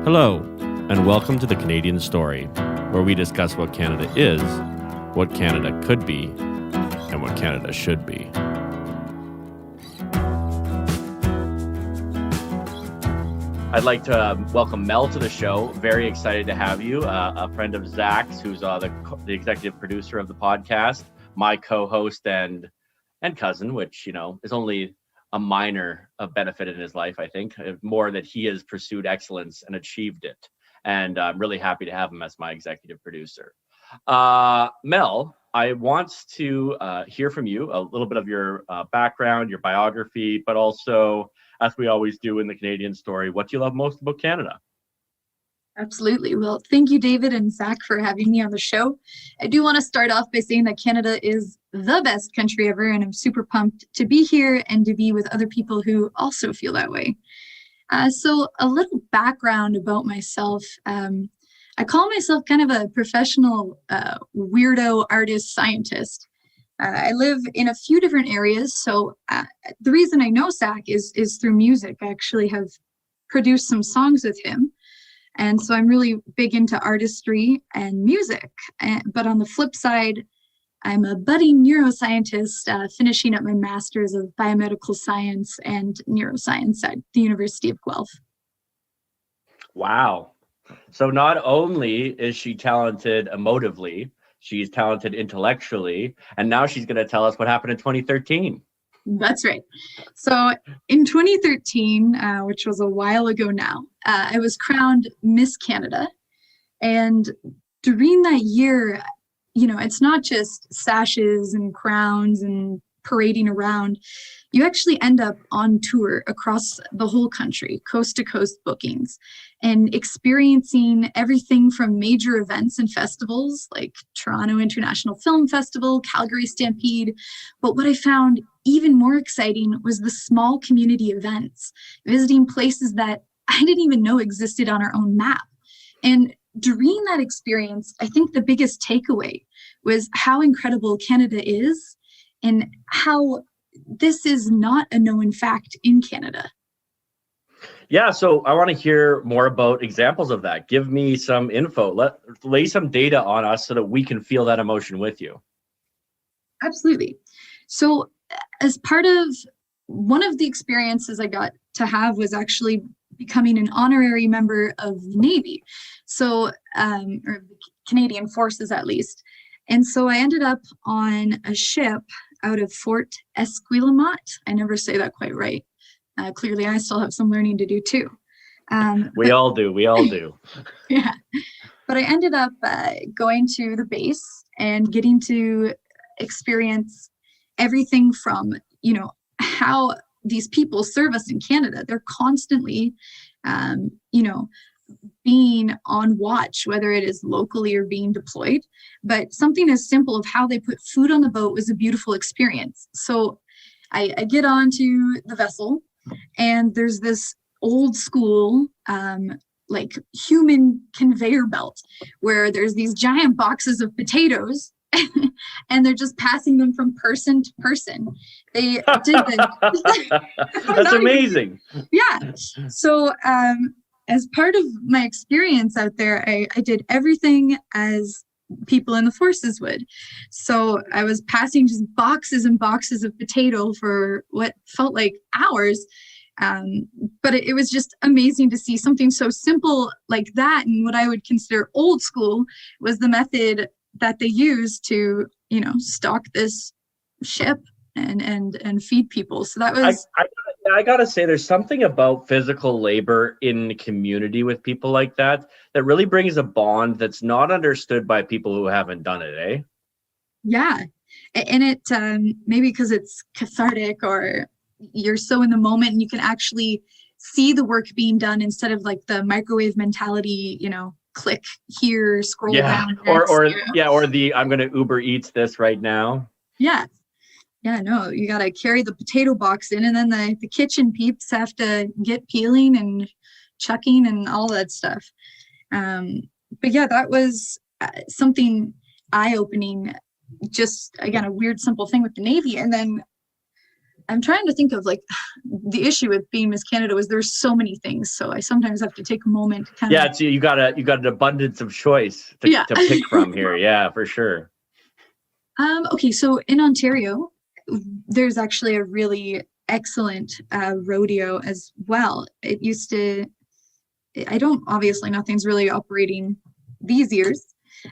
Hello, and welcome to the Canadian Story, where we discuss what Canada is, what Canada could be, and what Canada should be. I'd like to welcome Mel to the show. Very excited to have you, a friend of Zach's, who's the executive producer of the podcast, my co-host and cousin, which, is only a minor benefit in his life, I think, more that he has pursued excellence and achieved it. And I'm really happy to have him as my executive producer. Mel, I want to hear from you a little bit of your background, your biography, but also, as we always do in the Canadian Story, what do you love most about Canada? Absolutely. Well, thank you, David and Zach, for having me on the show. I do want to start off by saying that Canada is the best country ever, and I'm super pumped to be here and to be with other people who also feel that way. So a little background about myself. I call myself kind of a professional weirdo artist scientist. I live in a few different areas. So the reason I know Zach is through music. I actually have produced some songs with him. And so I'm really big into artistry and music. But on the flip side, I'm a budding neuroscientist, finishing up my master's of biomedical science and neuroscience at the University of Guelph. Wow. So not only is she talented emotively, she's talented intellectually, and now she's going to tell us what happened in 2013. That's right. So in 2013, which was a while ago now, I was crowned Miss Canada. And during that year, it's not just sashes and crowns and parading around. You actually end up on tour across the whole country, coast to coast bookings, and experiencing everything from major events and festivals like Toronto International Film Festival, Calgary Stampede. But what I found even more exciting was the small community events, visiting places that I didn't even know existed on our own map. And during that experience, I think the biggest takeaway was how incredible Canada is and how this is not a known fact in Canada. Yeah, so I want to hear more about examples of that. Give me some info. Lay some data on us so that we can feel that emotion with you. Absolutely. So as part of one of the experiences I got to have was actually becoming an honorary member of the Navy, or the Canadian Forces at least. And so I ended up on a ship out of Fort Esquimalt. I never say that quite right. Clearly, I still have some learning to do too. We all do. Yeah. But I ended up going to the base and getting to experience everything from, how these people serve us in Canada. They're constantly, being on watch, whether it is locally or being deployed. But something as simple of how they put food on the boat was a beautiful experience. So I get onto the vessel, and there's this old school, human conveyor belt where there's these giant boxes of potatoes and they're just passing them from person to person. They did this. That's amazing. Yeah. So as part of my experience out there, I did everything as people in the forces would. So I was passing just boxes and boxes of potato for what felt like hours. But it was just amazing to see something so simple like that. And what I would consider old school was the method that they used to, stock this ship and feed people. So that was... I gotta say, there's something about physical labor in the community with people like that really brings a bond that's not understood by people who haven't done it, eh? Yeah. And it, maybe because it's cathartic or you're so in the moment and you can actually see the work being done instead of like the microwave mentality, click here, scroll down. Next, or the I'm going to Uber Eats this right now. Yeah. Yeah, no, you got to carry the potato box in, and then the kitchen peeps have to get peeling and chucking and all that stuff. But yeah, that was something eye-opening, just, again, a weird, simple thing with the Navy. And then I'm trying to think of like the issue with being Miss Canada was there's so many things. So I sometimes have to take a moment to kind of. Yeah, so you got an abundance of choice to pick from here. Yeah, for sure. Okay, so in Ontario, there's actually a really excellent rodeo as well. It used to, obviously nothing's really operating these years,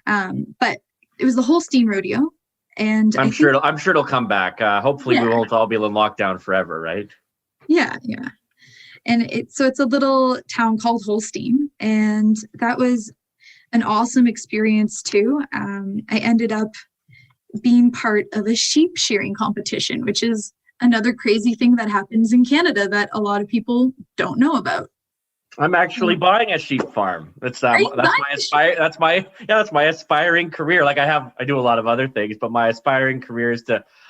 but it was the Holstein Rodeo. And I'm sure it'll come back. Hopefully we won't all be in lockdown forever, right? Yeah. And it's a little town called Holstein, and that was an awesome experience too. I ended up being part of a sheep shearing competition, which is another crazy thing that happens in Canada that a lot of people don't know about. I'm actually buying a sheep farm. That's my aspiring career. Like I do a lot of other things, but my aspiring career is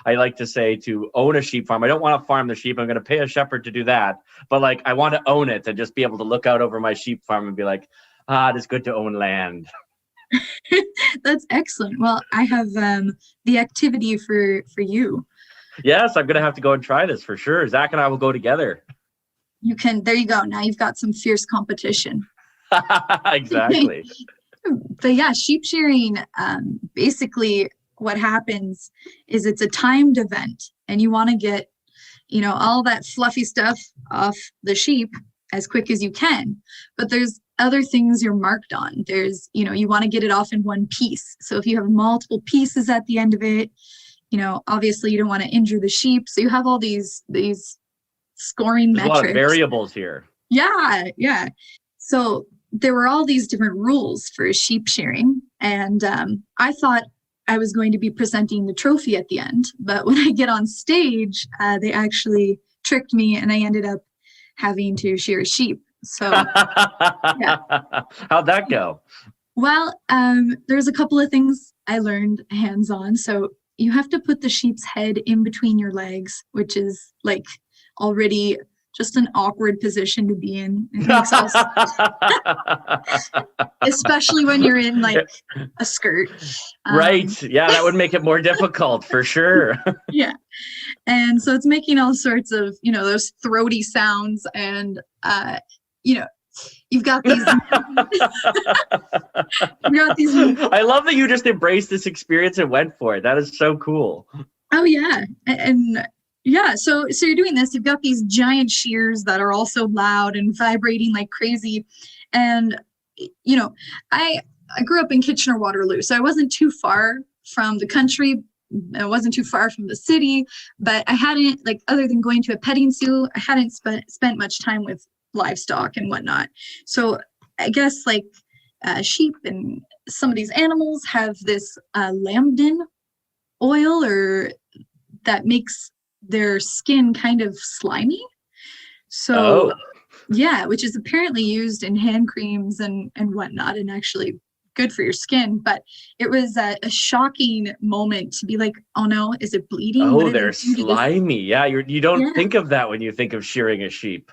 I like to say to own a sheep farm. I don't want to farm the sheep. I'm going to pay a shepherd to do that. But like, I want to own it and just be able to look out over my sheep farm and be like, it's good to own land. That's excellent. Well, I have the activity for you. Yes, I'm going to have to go and try this for sure. Zach and I will go together. You can, there you go. Now you've got some fierce competition. Exactly. But yeah, sheep shearing, basically what happens is it's a timed event and you want to get, all that fluffy stuff off the sheep as quick as you can. But there's other things you're marked on. There's, you want to get it off in one piece. So if you have multiple pieces at the end of it, obviously you don't want to injure the sheep. So you have all these scoring metrics. A lot of variables here. Yeah. So there were all these different rules for sheep shearing, and I thought I was going to be presenting the trophy at the end, but when I get on stage, they actually tricked me, and I ended up having to shear a sheep. So yeah. How'd that go? Well, there's a couple of things I learned hands-on. So you have to put the sheep's head in between your legs, which is like already just an awkward position to be in. It makes us, especially when you're in like a skirt. Right. Yeah, that would make it more difficult for sure. Yeah. And so it's making all sorts of, those throaty sounds, and, you've got these. I love that you just embraced this experience and went for it. That is so cool. Oh yeah. And yeah, so you're doing this, you've got these giant shears that are also loud and vibrating like crazy. And, I grew up in Kitchener-Waterloo, so I wasn't too far from the country. I wasn't too far from the city, but I hadn't, like, other than going to a petting zoo, I hadn't spent much time with livestock and whatnot. So I guess like sheep and some of these animals have this lambden oil or that makes their skin kind of slimy. So yeah, which is apparently used in hand creams and whatnot, and actually good for your skin. But it was a shocking moment to be like, oh no, is it bleeding? Oh, they're slimy. Yeah, you don't think of that when you think of shearing a sheep.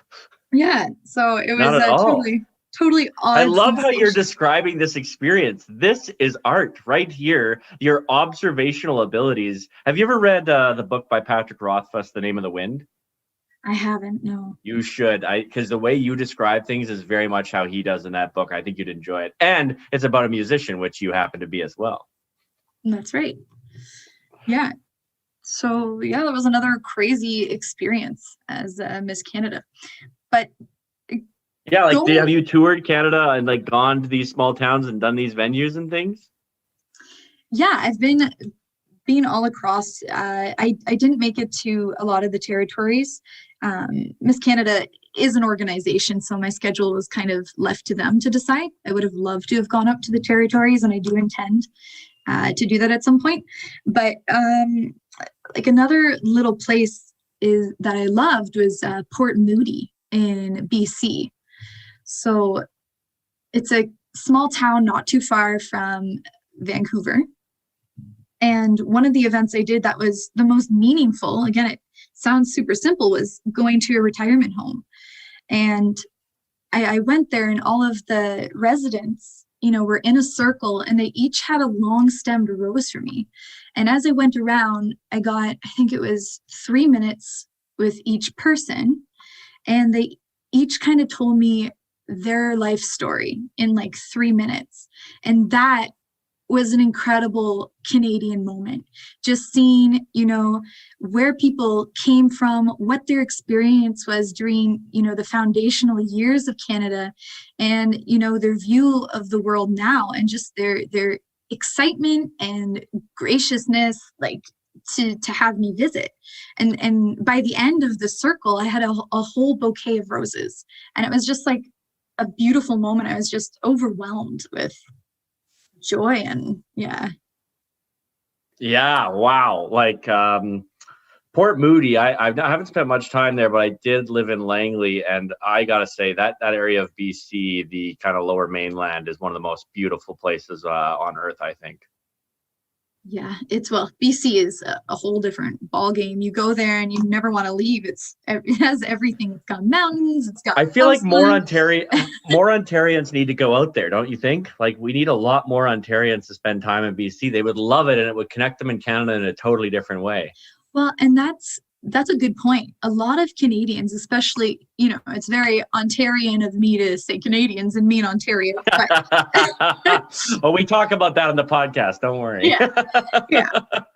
Yeah, so it was totally odd. I love how you're describing this experience. This is art right here. Your observational abilities. Have you ever read the book by Patrick Rothfuss, The Name of the Wind? I haven't, no. You should, because the way you describe things is very much how he does in that book. I think you'd enjoy it. And it's about a musician, which you happen to be as well. That's right. Yeah. So yeah, that was another crazy experience as Miss Canada. But yeah, like have you toured Canada and like gone to these small towns and done these venues and things? Yeah, I've been all across. I didn't make it to a lot of the territories. Miss Canada is an organization, so my schedule was kind of left to them to decide. I would have loved to have gone up to the territories, and I do intend to do that at some point. But like another little place that I loved was Port Moody in BC. So it's a small town not too far from Vancouver. And one of the events I did that was the most meaningful, again, it sounds super simple, was going to a retirement home. And I went there, and all of the residents, were in a circle, and they each had a long stemmed rose for me. And as I went around, I got, I think it was 3 minutes with each person, and they each kind of told me their life story in like 3 minutes. And that was an incredible Canadian moment. Just seeing, where people came from, what their experience was during, the foundational years of Canada, and, their view of the world now, and just their excitement and graciousness, like to have me visit. And by the end of the circle, I had a whole bouquet of roses. And it was just like a beautiful moment. I was just overwhelmed with joy. And yeah. Wow. Like Port Moody, I haven't spent much time there, but I did live in Langley, and I gotta say that area of BC, the kind of lower mainland, is one of the most beautiful places on earth, I think. Yeah, BC is a whole different ball game. You go there and you never want to leave. It has everything. It's got mountains. It's got. I feel like more Ontarians need to go out there, don't you think? Like, we need a lot more Ontarians to spend time in BC. They would love it, and it would connect them in Canada in a totally different way. Well, and that's a good point. A lot of Canadians, especially, it's very Ontarian of me to say Canadians and mean Ontario. Well, we talk about that on the podcast. Don't worry. Yeah.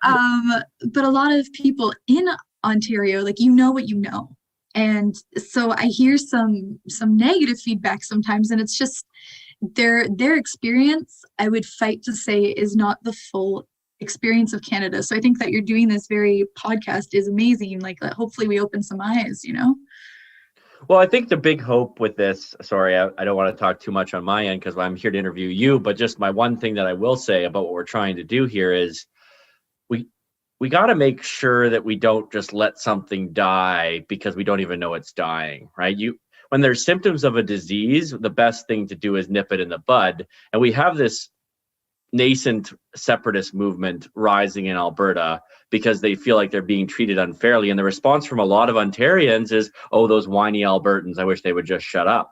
But a lot of people in Ontario, like, what you know. And so I hear some negative feedback sometimes, and it's just their experience, I would fight to say, is not the full experience of Canada. So I think that you're doing this very podcast is amazing. Like, hopefully we open some eyes, Well, I think the big hope with this, sorry, I don't want to talk too much on my end because I'm here to interview you, but just my one thing that I will say about what we're trying to do here is we got to make sure that we don't just let something die because we don't even know it's dying, right? When there's symptoms of a disease, the best thing to do is nip it in the bud. And we have this nascent separatist movement rising in Alberta because they feel like they're being treated unfairly. And the response from a lot of Ontarians is, oh, those whiny Albertans, I wish they would just shut up.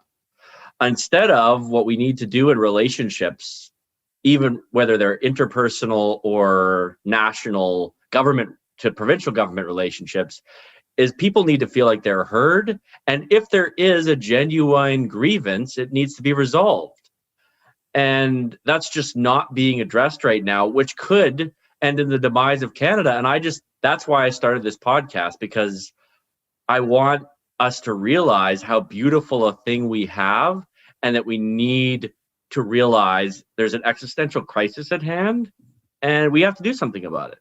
Instead of what we need to do in relationships, even whether they're interpersonal or national government to provincial government relationships, is people need to feel like they're heard. And if there is a genuine grievance, it needs to be resolved. And that's just not being addressed right now, which could end in the demise of Canada. And that's why I started this podcast, because I want us to realize how beautiful a thing we have, and that we need to realize there's an existential crisis at hand, and we have to do something about it.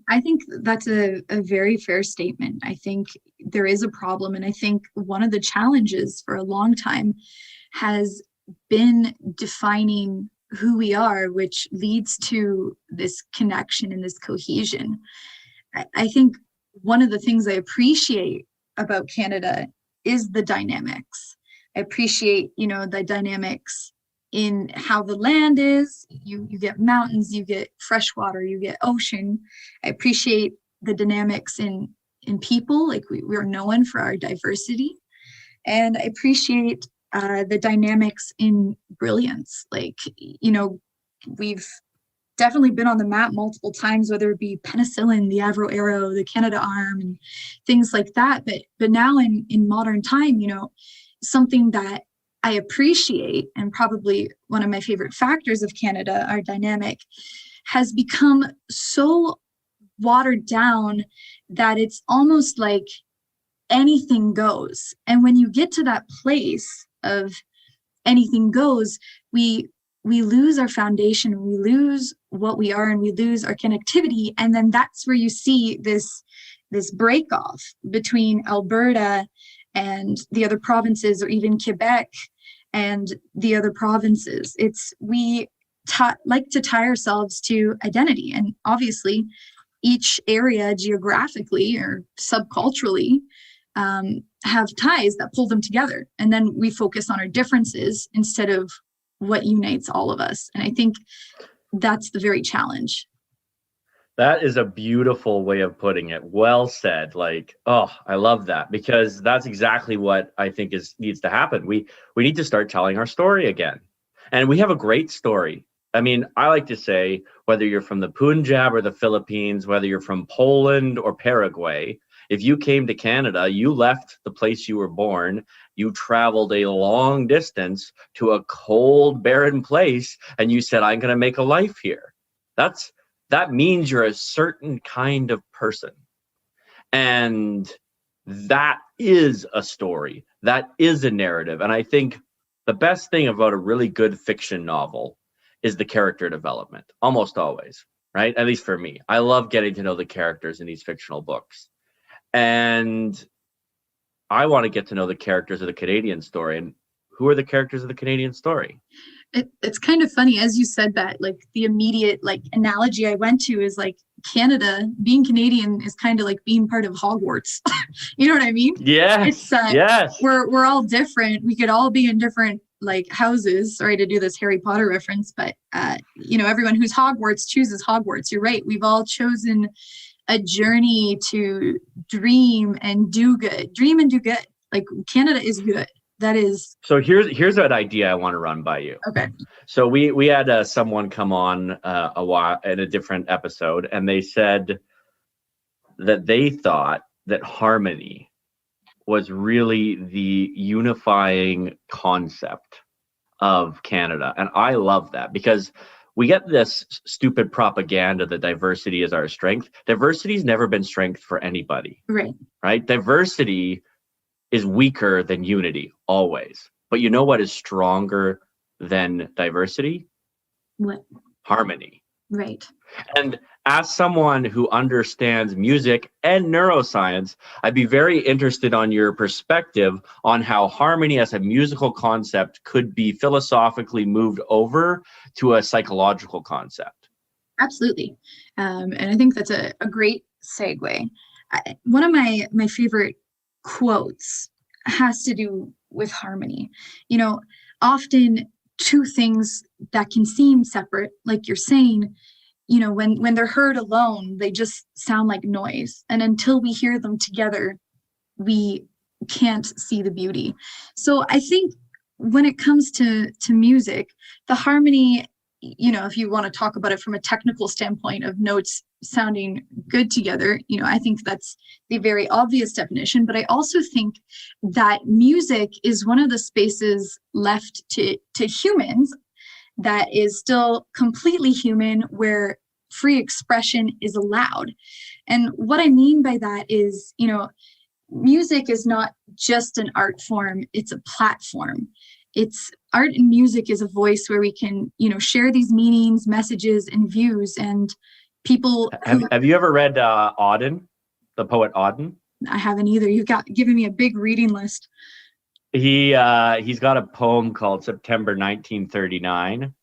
I think that's a very fair statement. I think there is a problem. And I think one of the challenges for a long time has been defining who we are, which leads to this connection and this cohesion. I think one of the things I appreciate about Canada is the dynamics. I appreciate, the dynamics in how the land is. You get mountains, you get fresh water, you get ocean. I appreciate the dynamics in people. Like, we're known for our diversity. And I appreciate the dynamics in brilliance. Like, we've definitely been on the map multiple times, whether it be penicillin, the Avro Arrow, the Canada Arm, and things like that. But now in modern time, something that I appreciate, and probably one of my favorite factors of Canada, our dynamic, has become so watered down that it's almost like anything goes. And when you get to that place of anything goes, we lose our foundation, we lose what we are, and we lose our connectivity. And then that's where you see this break off between Alberta and the other provinces, or even Quebec and the other provinces. We like to tie ourselves to identity. And obviously, each area geographically or subculturally have ties that pull them together. And then we focus on our differences instead of what unites all of us. And I think that's the very challenge. That is a beautiful way of putting it. Well said. Like, oh, I love that, because that's exactly what I think needs to happen. We need to start telling our story again. And we have a great story. I mean, I like to say, whether you're from the Punjab or the Philippines, whether you're from Poland or Paraguay, If you came to Canada, you left the place you were born, you traveled a long distance to a cold, barren place, and you said, I'm going to make a life here. That means you're a certain kind of person. And that is a story. That is a narrative. And I think the best thing about a really good fiction novel is the character development, almost always, right? At least for me. I love getting to know the characters in these fictional books. And I want to get to know the characters of the Canadian story. And who are the characters of the Canadian story? It's kind of funny, as you said that, like the immediate like analogy I went to is like Canada, being Canadian is kind of like being part of Hogwarts. You know what I mean? Yes. Yes. We're all different. We could all be in different like houses. Sorry to do this Harry Potter reference, but everyone who's Hogwarts chooses Hogwarts. You're right. We've all chosen a journey to dream and do good. Dream and do good. Like Canada is good. That is. So here's an idea I want to run by you. Okay. So we had someone come on a while in a different episode, and they said that they thought that harmony was really the unifying concept of Canada. And I love that, because we get this stupid propaganda that diversity is our strength. Diversity's never been strength for anybody. Right? Diversity is weaker than unity, always. But you know what is stronger than diversity? What? Harmony. Right. And as someone who understands music and neuroscience, I'd be very interested on your perspective on how harmony as a musical concept could be philosophically moved over to a psychological concept. Absolutely. And I think that's a great segue. One of my favorite quotes has to do with harmony. Often two things that can seem separate, like you're saying, when they're heard alone, they just sound like noise. And until we hear them together, we can't see the beauty. So I think when it comes to music, the harmony, if you want to talk about it from a technical standpoint of notes sounding good together, I think that's the very obvious definition. But I also think that music is one of the spaces left to humans that is still completely human, where free expression is allowed. And what I mean by that is, music is not just an art form, it's a platform. It's art and music is a voice where we can, share these meanings, messages, and views. And people. Have you ever read Auden, the poet Auden? I haven't either. You've given me a big reading list. He's got a poem called September 1939,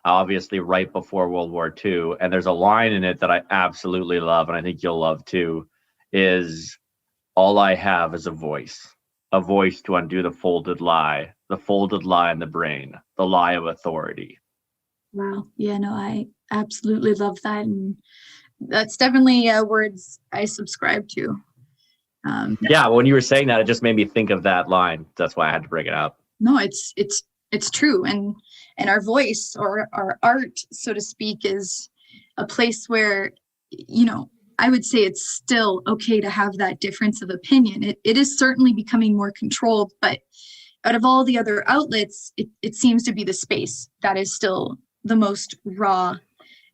obviously right before World War II. And there's a line in it that I absolutely love, and I think you'll love too, is all I have is a voice to undo the folded lie in the brain, the lie of authority. Wow. Yeah, no, I absolutely love that. And that's definitely words I subscribe to. Yeah, when you were saying that, it just made me think of that line. That's why I had to bring it up. No, it's true. And our voice, or our art, so to speak, is a place where, I would say it's still okay to have that difference of opinion. It is certainly becoming more controlled, but out of all the other outlets, it seems to be the space that is still the most raw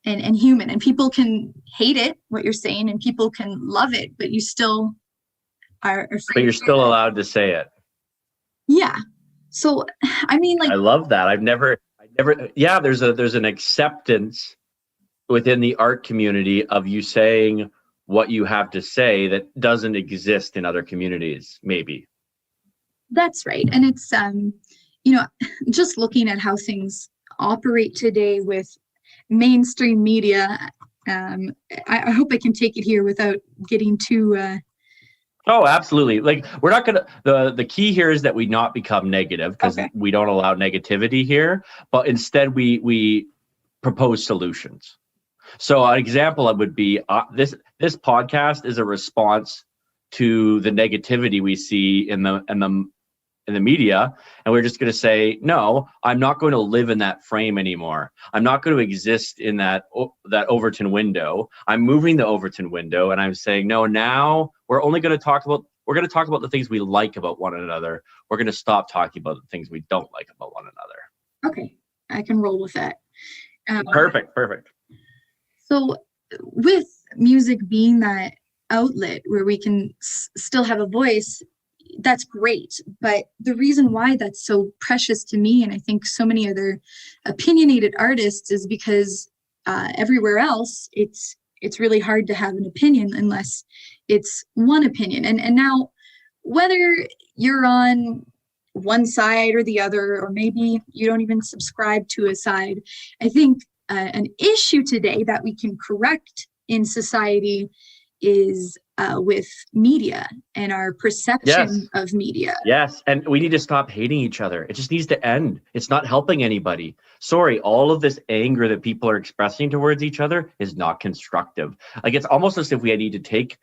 and human. And people can hate it, what you're saying, and people can love it, but you still are afraid. But you're still allowed to say it. Yeah. So, I mean, like, I love that. Yeah, there's an acceptance within the art community of you saying what you have to say that doesn't exist in other communities, maybe. That's right. And it's, just looking at how things operate today with mainstream media, I hope I can take it here without getting too... Oh, absolutely. Like, we're not going to, the key here is that we not become negative, because we don't allow negativity here, but instead we propose solutions. So an example would be this podcast is a response to the negativity we see in the the media, and we're just going to say, no, I'm not going to live in that frame anymore. I'm not going to exist in that Overton window. I'm moving the Overton window, and I'm saying, no, now we're only going to talk about the things we like about one another. We're going to stop talking about the things we don't like about one another. Okay, I can roll with that. Perfect. So with music being that outlet where we can still have a voice, that's great. But the reason why that's so precious to me, and I think so many other opinionated artists, is because everywhere else it's really hard to have an opinion unless it's one opinion. And now, whether you're on one side or the other, or maybe you don't even subscribe to a side, I think an issue today that we can correct in society is with media and our perception of media. Yes, and we need to stop hating each other. It just needs to end. It's not helping anybody. Sorry, all of this anger that people are expressing towards each other is not constructive. Like, it's almost as if we need to take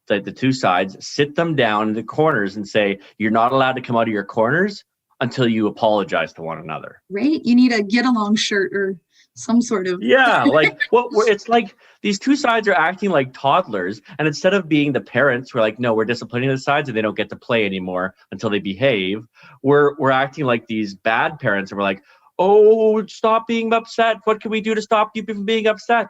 the two sides, sit them down in the corners and say, you're not allowed to come out of your corners until you apologize to one another. Right? You need a get along shirt or some sort of like, well, it's like these two sides are acting like toddlers, and instead of being the parents who are like, no, we're disciplining the sides and they don't get to play anymore until they behave, we're acting like these bad parents, and we're like, oh, stop being upset. What can we do to stop you from being upset?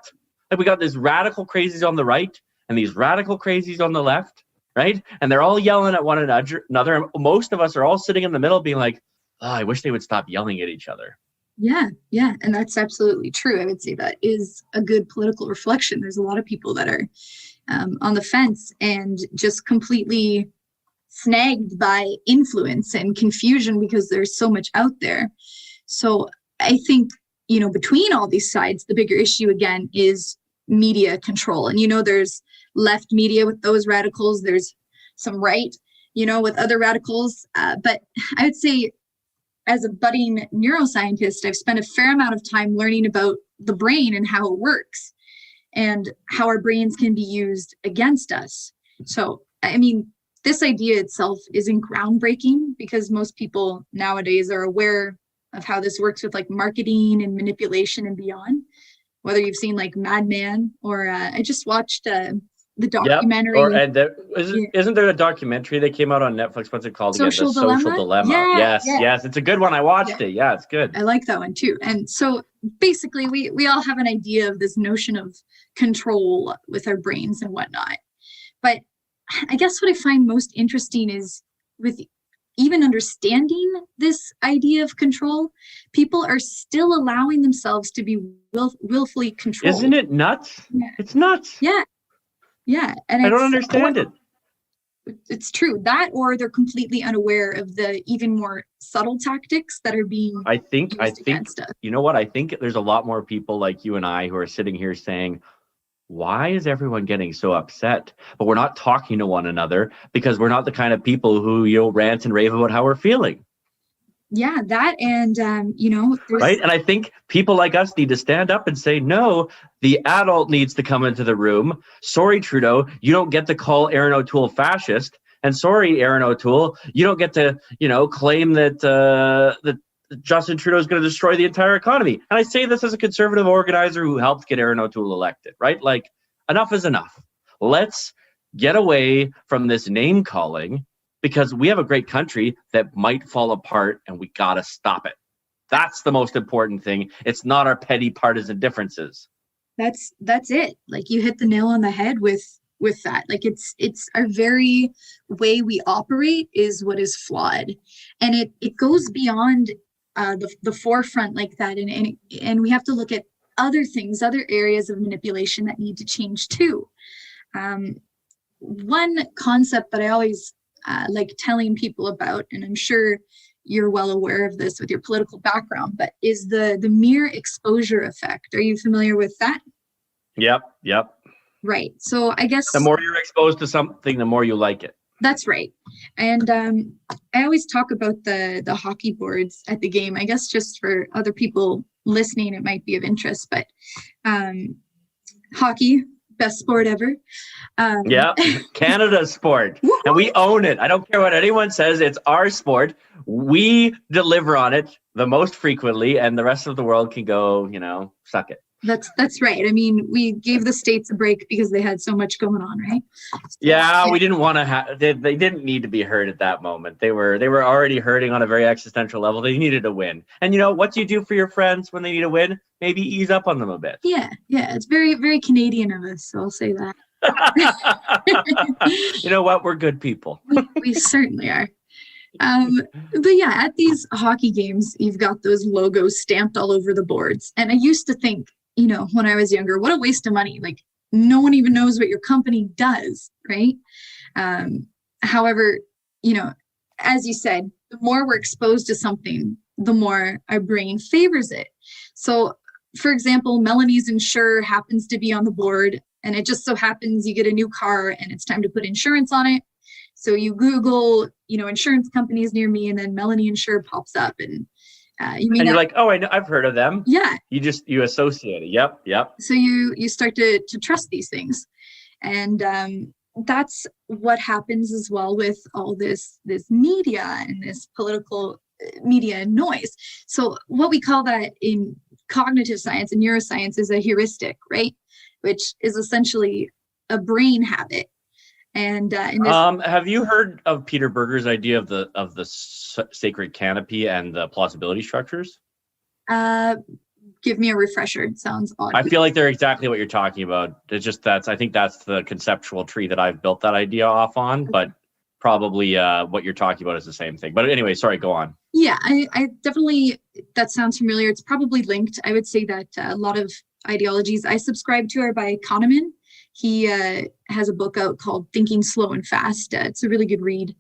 Like, we got these radical crazies on the right and these radical crazies on the left, right? And they're all yelling at one another. And most of us are all sitting in the middle being like, oh, I wish they would stop yelling at each other. Yeah. And that's absolutely true. I would say that is a good political reflection. There's a lot of people that are on the fence and just completely snagged by influence and confusion because there's so much out there. So I think, between all these sides, the bigger issue again is media control. And, there's left media with those radicals. There's some right, with other radicals. But I would say, as a budding neuroscientist, I've spent a fair amount of time learning about the brain and how it works and how our brains can be used against us. So, I mean, this idea itself isn't groundbreaking because most people nowadays are aware of how this works with like marketing and manipulation and beyond. Whether you've seen like Mad Men or I just watched the documentary. Isn't there a documentary that came out on Netflix? What's it called again? Social Dilemma? Yes. It's a good one. I watched it. Yeah, it's good. I like that one too. And so basically we all have an idea of this notion of control with our brains and whatnot. But I guess what I find most interesting is with even understanding this idea of control, people are still allowing themselves to be willfully controlled. Isn't it nuts? Yeah. It's nuts. Yeah. And I don't understand it. It's true. That, or they're completely unaware of the even more subtle tactics that are being used against us. You know what? I think there's a lot more people like you and I who are sitting here saying, why is everyone getting so upset? But we're not talking to one another because we're not the kind of people who, rant and rave about how we're feeling. Yeah, that and, right. And I think people like us need to stand up and say, no, the adult needs to come into the room. Sorry, Trudeau, you don't get to call Aaron O'Toole fascist. And sorry, Aaron O'Toole, you don't get to, claim that Justin Trudeau is going to destroy the entire economy. And I say this as a conservative organizer who helped get Aaron O'Toole elected, right? Like, enough is enough. Let's get away from this name calling, because we have a great country that might fall apart and we got to stop it. That's the most important thing. It's not our petty partisan differences. That's it. Like, you hit the nail on the head with that. Like, it's our very way we operate is what is flawed. And it goes beyond the forefront like that. And we have to look at other things, other areas of manipulation that need to change too. One concept that I always like telling people about, and I'm sure you're well aware of this with your political background, but is the mere exposure effect. Are you familiar with that? Yep. Right. So I guess the more you're exposed to something, the more you like it. That's right. And I always talk about the hockey boards at the game. I guess just for other people listening, it might be of interest, but hockey, best sport ever. Canada's sport. And we own it. I don't care what anyone says. It's our sport. We deliver on it the most frequently, and the rest of the world can go, suck it. That's right. I mean, we gave the states a break because they had so much going on, right? So, we didn't want to they didn't need to be hurt at that moment. They were already hurting on a very existential level. They needed a win. And what do you do for your friends when they need a win? Maybe ease up on them a bit. Yeah. It's very, very Canadian of us, so I'll say that. You know what? We're good people. We certainly are. But yeah, at these hockey games, you've got those logos stamped all over the boards. And I used to think, when I was younger, what a waste of money. Like, no one even knows what your company does, right? However, as you said, the more we're exposed to something, the more our brain favors it. So, for example, Melanie's Insure happens to be on the board, and it just so happens you get a new car and it's time to put insurance on it. So you Google, insurance companies near me, and then Melanie Insure pops up, and you're like, oh, I know, I've heard of them. Yeah. You associate it. Yep. So you start to trust these things, and that's what happens as well with all this media and this political media noise. So what we call that in cognitive science and neuroscience is a heuristic, right? Which is essentially a brain habit. And have you heard of Peter Berger's idea of the sacred canopy and the plausibility structures? Give me a refresher. It sounds odd. I feel like they're exactly what you're talking about. It's just I think that's the conceptual tree that I've built that idea off on, but probably what you're talking about is the same thing. But anyway, sorry, go on. Yeah, I definitely, that sounds familiar. It's probably linked. I would say that a lot of ideologies I subscribe to are by Kahneman. He has a book out called Thinking Slow and Fast. It's a really good read.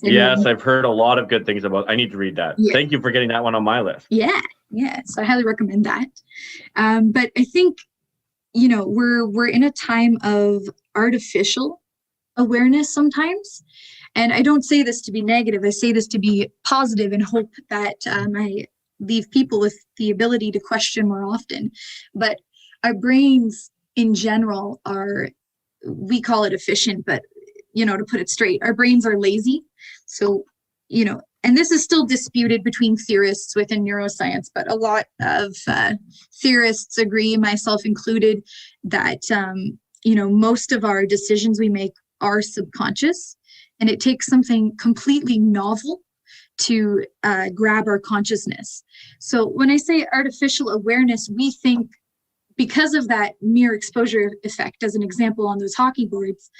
Yes, I've heard a lot of good things about. I need to read that. Yeah. Thank you for getting that one on my list. Yeah. So I highly recommend that. But I think, we're in a time of artificial awareness sometimes. And I don't say this to be negative. I say this to be positive and hope that I leave people with the ability to question more often. But our brains in general we call it efficient, but, to put it straight, our brains are lazy. So, and this is still disputed between theorists within neuroscience, but a lot of theorists agree, myself included, that, most of our decisions we make are subconscious, and it takes something completely novel to grab our consciousness. So when I say artificial awareness, we think, because of that mere exposure effect, as an example on those hockey boards,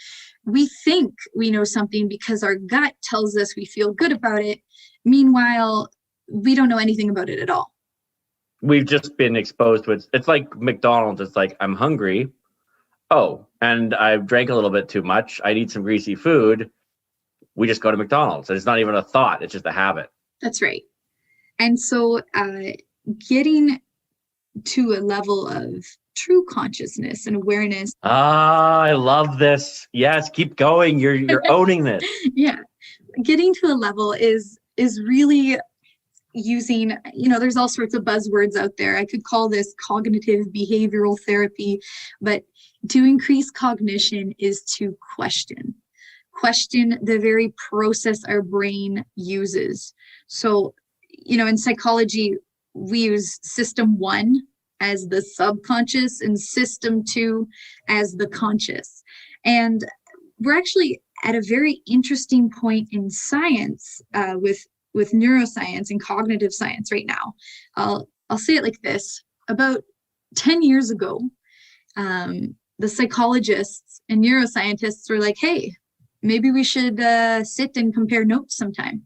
we think we know something because our gut tells us we feel good about it. Meanwhile, we don't know anything about it at all. We've just been exposed to it. It's like McDonald's. It's like, I'm hungry. Oh, and I've drank a little bit too much. I need some greasy food. We just go to McDonald's. It's not even a thought. It's just a habit. That's right. And so getting to a level of true consciousness and awareness. I love this. Yes, keep going. You're owning this. Yeah. Getting to a level is really using, there's all sorts of buzzwords out there. I could call this cognitive behavioral therapy, but to increase cognition is to question the very process our brain uses. So, in psychology, we use system 1 as the subconscious and system 2 as the conscious. And we're actually at a very interesting point in science with neuroscience and cognitive science right now. I'll say it like this. About 10 years ago, the psychologists and neuroscientists were like, hey, maybe we should sit and compare notes sometime.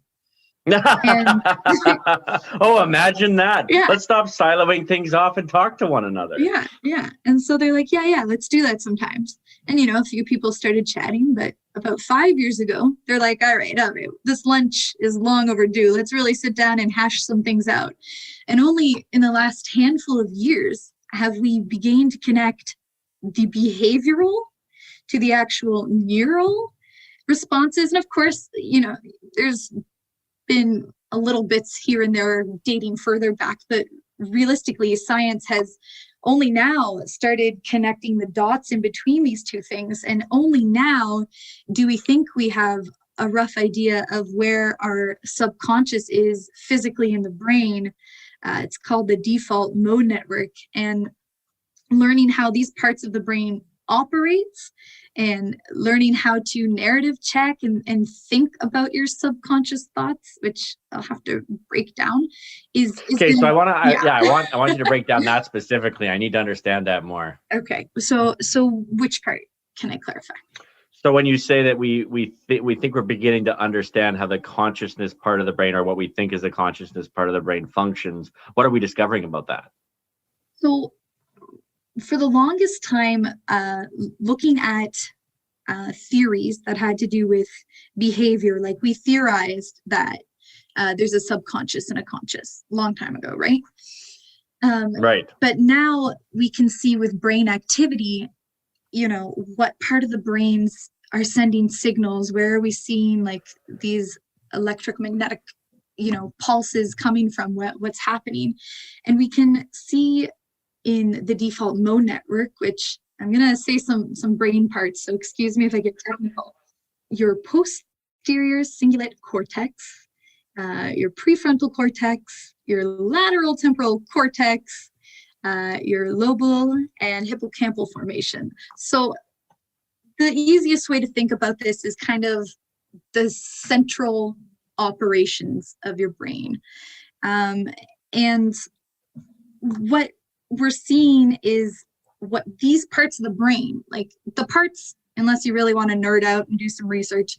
Oh, imagine that. Yeah. Let's stop siloing things off and talk to one another. Yeah. And so they're like, yeah, let's do that sometimes. And, a few people started chatting, but about 5 years ago, they're like, all right, this lunch is long overdue. Let's really sit down and hash some things out. And only in the last handful of years have we begun to connect the behavioral to the actual neural responses. And of course, there's been a little bits here and there dating further back, but realistically, science has only now started connecting the dots in between these two things. And only now do we think we have a rough idea of where our subconscious is physically in the brain. It's called the default mode network, and learning how these parts of the brain operates and learning how to narrative check and think about your subconscious thoughts, which I'll have to break down, is okay. So I want you to break down that specifically. I need to understand that more. Okay. So which part can I clarify? So when you say that we think we're beginning to understand how the consciousness part of the brain, or what we think is the consciousness part of the brain, functions, what are we discovering about that? So for the longest time, looking at theories that had to do with behavior, like we theorized that there's a subconscious and a conscious long time ago, right? Right. But now we can see with brain activity, what part of the brains are sending signals, where are we seeing like these electromagnetic, pulses coming from, what's happening. And we can see in the default mode network, which I'm going to say some brain parts, so excuse me if I get technical. Your posterior cingulate cortex, your prefrontal cortex, your lateral temporal cortex, your lobal and hippocampal formation. So the easiest way to think about this is kind of the central operations of your brain. And what we're seeing is what these parts of the brain, like the parts, unless you really want to nerd out and do some research,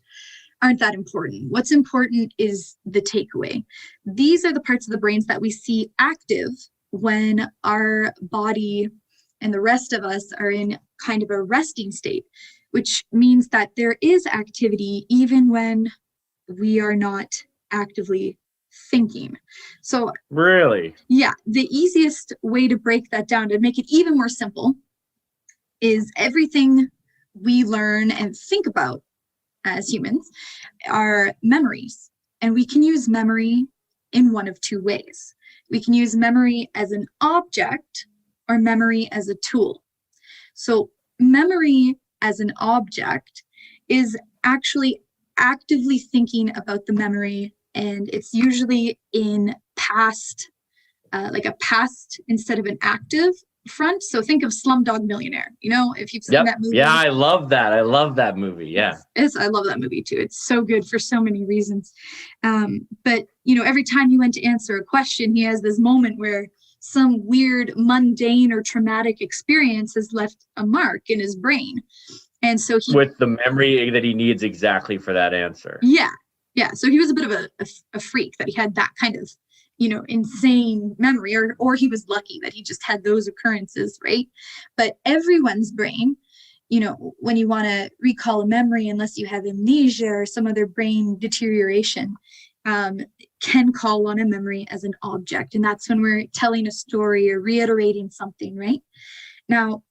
aren't that important. What's important is the takeaway. These are the parts of the brains that we see active when our body and the rest of us are in kind of a resting state, which means that there is activity even when we are not actively thinking. So really, yeah, the easiest way to break that down, to make it even more simple, is everything we learn and think about as humans are memories. And we can use memory in one of two ways. We can use memory as an object or memory as a tool. So memory as an object is actually actively thinking about the memory, and it's usually in past, like a past instead of an active front. So think of Slumdog Millionaire, if you've seen that movie. Yeah, I love that. I love that movie. Yeah. I love that movie too. It's so good for so many reasons. But, every time he went to answer a question, he has this moment where some weird, mundane or traumatic experience has left a mark in his brain. And so with the memory that he needs exactly for that answer. Yeah. Yeah. So he was a bit of a freak that he had that kind of, insane memory, or he was lucky that he just had those occurrences, right? But everyone's brain, when you want to recall a memory, unless you have amnesia or some other brain deterioration, can call on a memory as an object. And that's when we're telling a story or reiterating something, right? Now,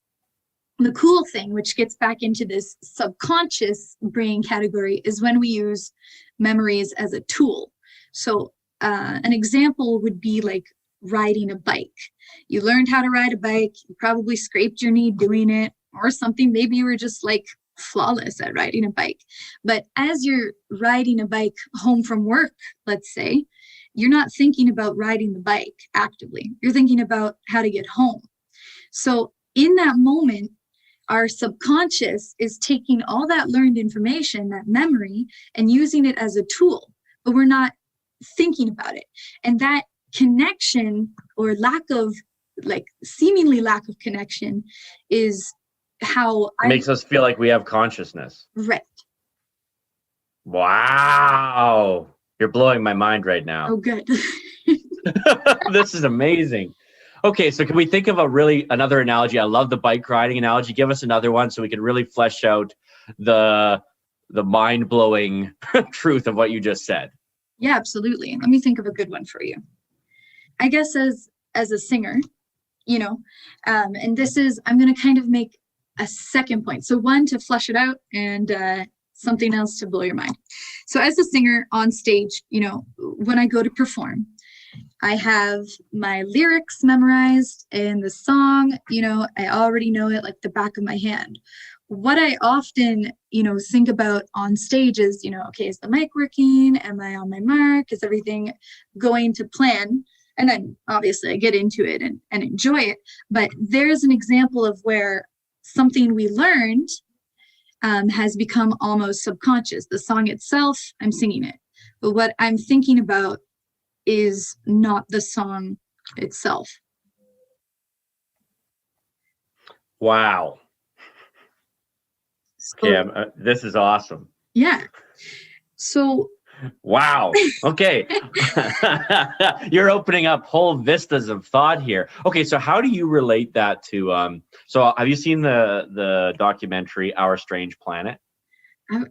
the cool thing, which gets back into this subconscious brain category, is when we use memories as a tool. So an example would be like riding a bike. You learned how to ride a bike, you probably scraped your knee doing it or something. Maybe you were just like flawless at riding a bike. But as you're riding a bike home from work, let's say, you're not thinking about riding the bike actively. You're thinking about how to get home. So in that moment, our subconscious is taking all that learned information, that memory, and using it as a tool, but we're not thinking about it. And that connection, or seemingly lack of connection, is how makes us feel like we have consciousness. Right. Wow. You're blowing my mind right now. Oh, good. This is amazing. Okay, so can we think of another analogy? I love the bike riding analogy. Give us another one so we can really flesh out the mind-blowing truth of what you just said. Yeah, absolutely. Let me think of a good one for you. I guess as a singer, and this is, I'm going to kind of make a second point. So one, to flesh it out, and something else to blow your mind. So as a singer on stage, when I go to perform, I have my lyrics memorized, and the song, I already know it like the back of my hand. what I often, think about on stage is, okay, is the mic working? Am I on my mark? Is everything going to plan? And then obviously I get into it and enjoy it. But there's an example of where something we learned has become almost subconscious. The song itself, I'm singing it. But what I'm thinking about is not the song itself. Wow. So, this is awesome. Yeah. So. Wow. Okay. You're opening up whole vistas of thought here. Okay. So how do you relate that to, so have you seen the documentary, Our Strange Planet?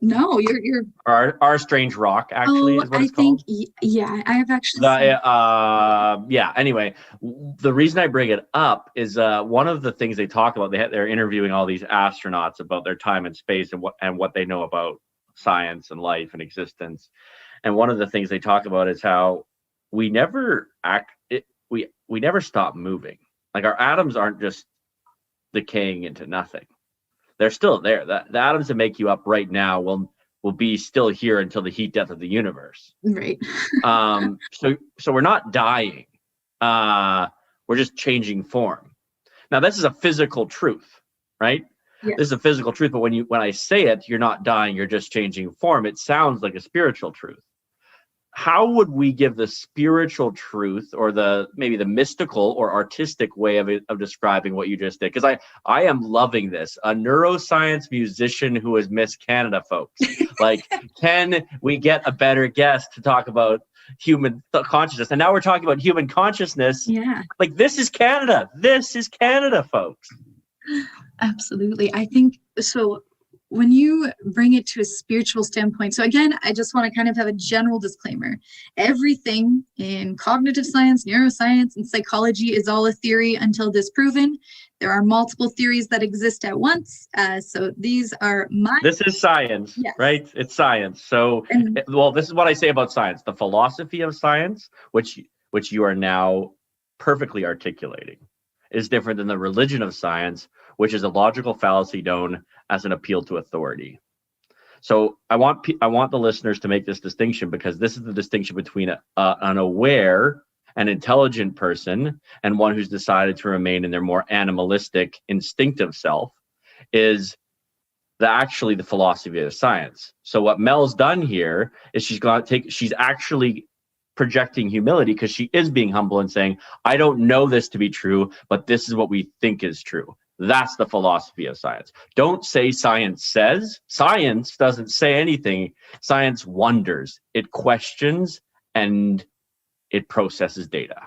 No, you're Our Strange Rock, actually, is what it's called. Yeah, I have actually yeah, anyway, the reason I bring it up is one of the things they talk about, they're interviewing all these astronauts about their time in space and what they know about science and life and existence. And one of the things they talk about is how we never we never stop moving. Like, our atoms aren't just decaying into nothing. They're still there. The atoms that make you up right now will be still here until the heat death of the universe. Right. So we're not dying. We're just changing form. Now, this is a physical truth, right? Yeah. This is a physical truth, but when I say it, you're not dying, you're just changing form. It sounds like a spiritual truth. How would we give the spiritual truth, or maybe the mystical or artistic way of describing what you just did? Because I am loving this. A neuroscience musician who is Miss Canada, folks. Like, can we get a better guest to talk about human consciousness? And now we're talking about human consciousness. Yeah. Like, this is Canada. This is Canada, folks. Absolutely. I think so. When you bring it to a spiritual standpoint, so again, I just want to kind of have a general disclaimer. Everything in cognitive science, neuroscience, and psychology is all a theory until disproven. There are multiple theories that exist at once. So these are This is science, yes. Right? It's science. So, this is what I say about science. The philosophy of science, which you are now perfectly articulating, is different than the religion of science, which is a logical fallacy known as an appeal to authority. So I want the listeners to make this distinction, because this is the distinction between an aware and intelligent person and one who's decided to remain in their more animalistic, instinctive self, is actually the philosophy of science. So what Mel's done here is she's actually projecting humility, because she is being humble and saying, I don't know this to be true, but this is what we think is true. That's the philosophy of science. Don't say science says. Science doesn't say anything. Science wonders. It questions and it processes data.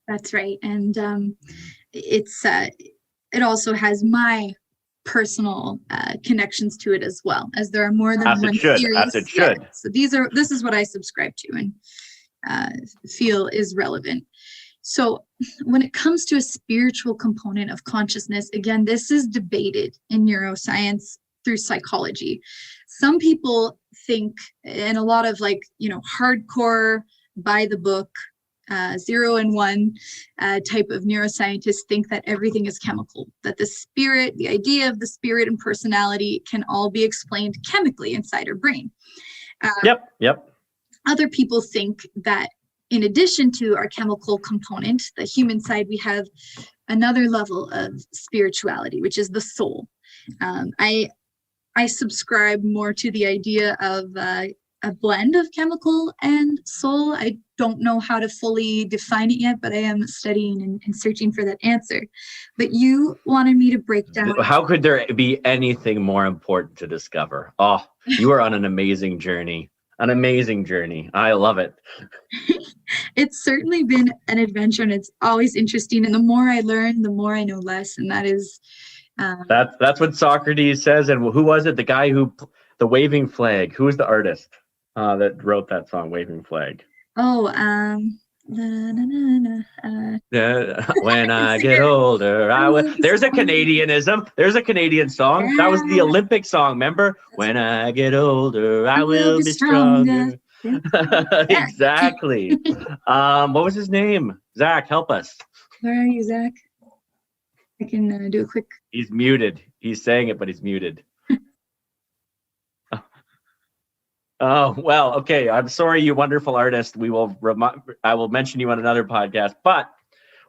That's right. And it also has my personal connections to it as well, as there are more than one theory. As it should. Yeah. So this is what I subscribe to and feel is relevant. So when it comes to a spiritual component of consciousness, again, this is debated in neuroscience through psychology. Some people think, and a lot of hardcore by the book, 0 and 1 type of neuroscientists think that everything is chemical, that the spirit, the idea of the spirit and personality can all be explained chemically inside our brain. Yep. Other people think that in addition to our chemical component, the human side, we have another level of spirituality, which is the soul. I subscribe more to the idea of a blend of chemical and soul. I don't know how to fully define it yet, but I am studying and searching for that answer. But you wanted me to break down. How could there be anything more important to discover? Oh, you are on an amazing journey. An amazing journey. I love it. It's certainly been an adventure, and it's always interesting. And the more I learn, the more I know less. And that is that's what Socrates says. And who was it? The guy the Waving Flag. Who was the artist that wrote that song, Waving Flag? Oh, when I get older, I will. There's a Canadianism. There's a Canadian song. Yeah. That was the Olympic song. Remember? When I get older, I will be stronger. Exactly. What was his name? Zach, help us. Where are you, Zach? I can do a quick. He's muted. He's saying it, but he's muted. Oh, well, okay. I'm sorry, you wonderful artist. I will mention you on another podcast. But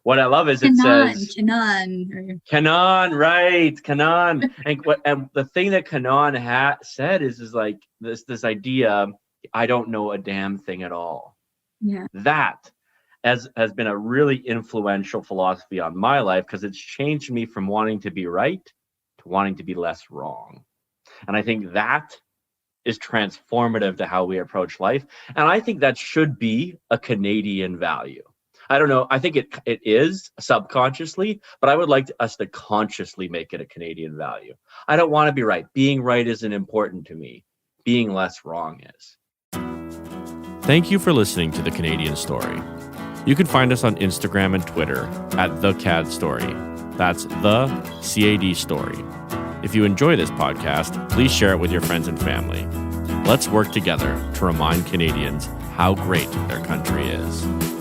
what I love is it says Kanan, right? Kanan. And the thing that Kanan said is like this idea, I don't know a damn thing at all. Yeah. That has been a really influential philosophy on my life, because it's changed me from wanting to be right to wanting to be less wrong. And I think that is transformative to how we approach life. And I think that should be a Canadian value. I don't know. I think it is subconsciously, but I would like us to consciously make it a Canadian value. I don't want to be right. Being right isn't important to me. Being less wrong is. Thank you for listening to The Canadian Story. You can find us on Instagram and Twitter at The CAD Story. That's The CAD Story. If you enjoy this podcast, please share it with your friends and family. Let's work together to remind Canadians how great their country is.